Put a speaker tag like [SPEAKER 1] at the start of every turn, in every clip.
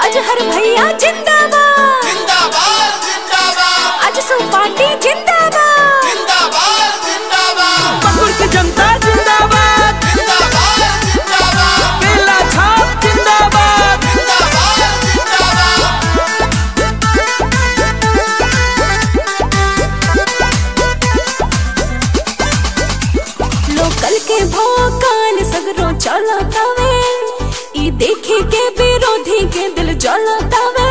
[SPEAKER 1] अजहर भैया जिंदाबाद
[SPEAKER 2] जिंदाबाद जिंदाबाद।
[SPEAKER 1] अजसू पार्टी जिंदाबाद
[SPEAKER 2] जिंदाबाद जिंदाबाद।
[SPEAKER 3] पकुड़ की जनता जिंदाबाद
[SPEAKER 2] जिंदाबाद जिंदाबाद।
[SPEAKER 3] केला छाप जिंदाबाद
[SPEAKER 2] जिंदाबाद जिंदाबाद।
[SPEAKER 1] लोकल के भोकाल सगरों चलतावे ई देखे के विरोधी के दिल जलतावे।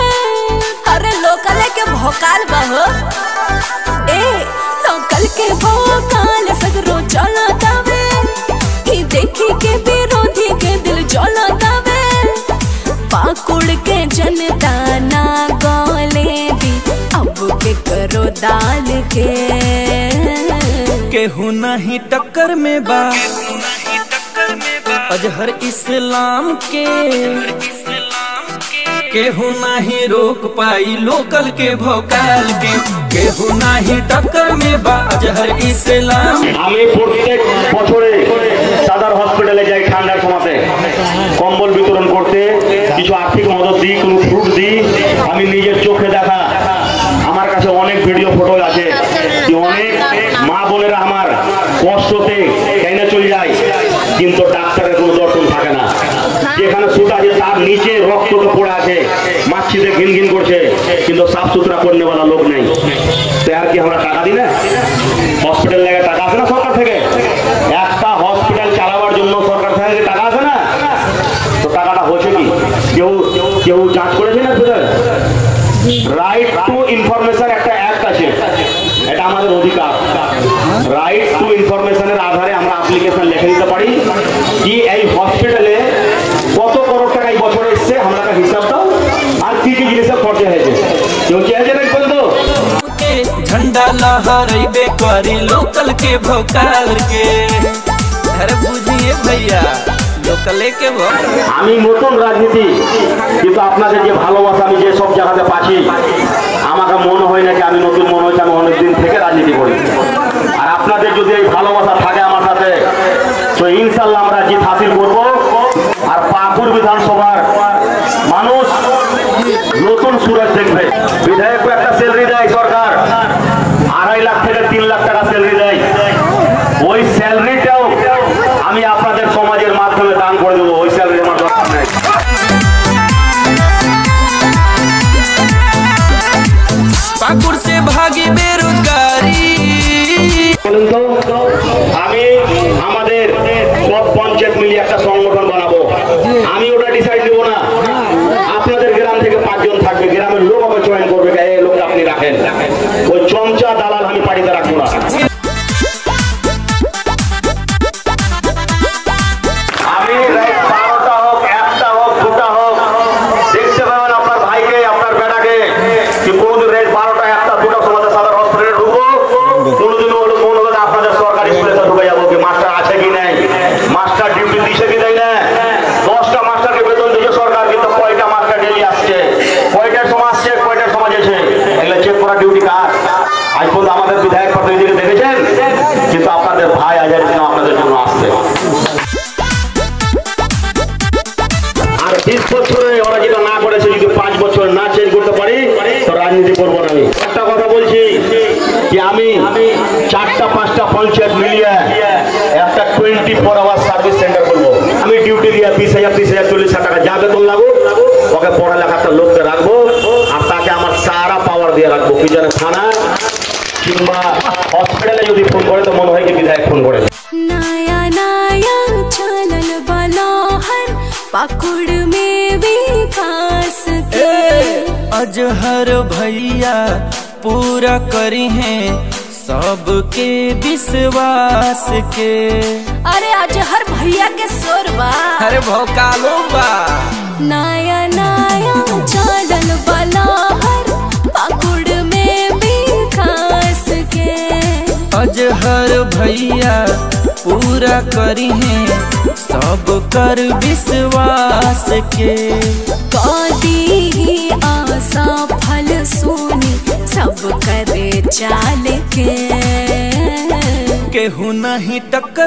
[SPEAKER 1] अरे लोकल के भोकाल बहो ए लोकल के भोकाल सगरों चलतावे ई देखे के विरोधी के दिल जलतावे। पाकुड़ के जनता ना गोले दी अब के करो दाल के
[SPEAKER 3] केहू नहीं टक्कर में बा अजहर इस्लाम के केहू नहीं रोक पाई लोकल के भोकाल के केहू नहीं टक्कर में बा अजहर इस्लाम।
[SPEAKER 4] আমি প্রত্যেক বছরে সাদার হসপিটালে যাই ঠান্ডার সময়তে কম্বল বিতরণ করতে, কিছু আর্থিক মদত দিই, কোনো ফ্রুট দিই। আমি নিজের চোখে দেখা আমার কাছে অনেক ভিডিও ফটো আছে যে অনেক মা বোনেরা আমার কষ্টতে কেন চলে যায় কিন্তু ডাক্তারের কোনো দর্শন থাকে না। যেখানে সুতা আছে তার নিচে রক্ত তো পড়ে আছে, মাছিতে ঘিন ঘিন করছে কিন্তু সাফ সুতরা করনেওয়ালা লোক নেই। তো আর কি আমরা টাকা দিই না? হসপিটাল লাগে টাকা আসে না সরকার থেকে? একটা হসপিটাল চালাবার জন্য সরকার থেকে টাকা আসে না? তো টাকাটা হচ্ছে কি? কেউ কেউ যাচ করেছে না? রাইট টু ইনফরমেশন একটা অ্যাক্ট আছে, এটা আমাদের অধিকার। রাইট টু ইনফরমেশনের আধারে আমরা অ্যাপ্লিকেশন লিখে দিতে পারি কি এই হসপিটালে কত করোড় টাকা এই বছরে এসছে, আমরা হিসাব দাও, আর কি কি জিনিসের খরচা হয়েছে। কেউ চেয়েছে না বলতো
[SPEAKER 3] झंडा लहराइबे करी लोकल के भोकाल के। अरे बुझिए भैया लोकले के
[SPEAKER 4] আমি নতুন রাজনীতি কিন্তু আপনাদের যে ভালোবাসা আমি যে সব জায়গাতে পাচ্ছি আমাকে মনে হয় না যে আমি নতুন, মনে হচ্ছে আমি অনেকদিন থেকে রাজনীতি করি। আর আপনাদের যদি এই ভালোবাসা থাকে আমার সাথে তো ইনশাল্লাহ আমরা জিত হাসিল করব। আর পাকুড় বিধানসভার মানুষ নতুন সুরজ দেখবে। বিধায়ককে একটা স্যালারি দেয় সরকার, 2.5 লাখ থেকে 3 লাখ টাকা স্যালারি দেয়। ওই স্যালারিটাও আমি আপনাদের সমাজের মাধ্যমে দান করে দেবো। ওই স্যালারি আমার দরকার নেই।
[SPEAKER 3] पाकुड़ से भागी बेरोजगारी
[SPEAKER 4] আমি আমাদের সব পঞ্চায়েত মিলিয়ে একটা সংগঠন বানাবো। আমি ওটা ডিসাইড দেবো না, আপনাদের গ্রাম থেকে 5 জন থাকবে, গ্রামের লোক আমাকে জয়েন করবে, এই লোকটা আপনি রাখেন। ওই চমচা দালাল আমি পার্টিতে রাখবো না। আমি 12টা হোক, 1টা হোক, 2টা হোক, দেখতে পাবেন আপনার ভাইকে, আপনার বেটাকে কি কোনোদিন রাত 12টা 1টা 2টার সময় সাদার হসপিটালে ঢুকবো, কোনোদিন হলো কোনোদিন আপনাদের সরকারি স্কুলে ঢুকে যাবো কি মাস্টার আছে কি নাই, মাস্টার ডিউটি দিচ্ছে কি দেয় না। 10টা মাস্টারকে বেতন দিচ্ছে সরকার, কিন্তু কয়টা মাস্টার ডেলি আসছে, কয়টার সময় আসছে, কয়টার সময় গেছে, এগুলো চেক করা ডিউটি কার? আজ পর্যন্ত আমাদের বিধায়ক প্রতিনিধিকে দেখেছেন? কিন্তু আপনাদের ভাই আজের দিন আপনাদের জন্য আসছে। আর 20 বছরে ওরা যেটা না করেছে, যদি 5 বছর না চেঞ্জ করতে পারি তো রাজনীতি করবো না। আমি একটা কথা বলছি যে আমি 4টা 5টা পঞ্চায়েত মিলিয়ে একটা 24 আওয়ার সার্ভিস সেন্টার করবো। আমি ডিউটি দিয়ে 20,000 30,000 40,000 টাকা যা বেতন লাগুক ওকে পড়ালেখা একটা লোককে রাখবো, আর তাকে আমার সারা পাওয়ার দিয়ে রাখবো। কি জানে থানা কিংবা হসপিটালে যদি ফোন করে তো মনে হয় কি বিধায়ক ফোন করে।
[SPEAKER 1] नया नया चलल बलहर पाकुड़ में विकास के
[SPEAKER 3] अजहर भैया पूरा करी हैं सबके विश्वास के।
[SPEAKER 1] अरे अजहर भैया के सोरबा
[SPEAKER 3] अरे भोकालो बा
[SPEAKER 1] नया नया चलल बलहर पाकुड़ में विकास के
[SPEAKER 3] अजहर भैया पूरा करी हैं सब कर विश्वास के।
[SPEAKER 1] कदी आशा फल सुनी सब करे चाल के
[SPEAKER 3] केहू नहीं टक्कर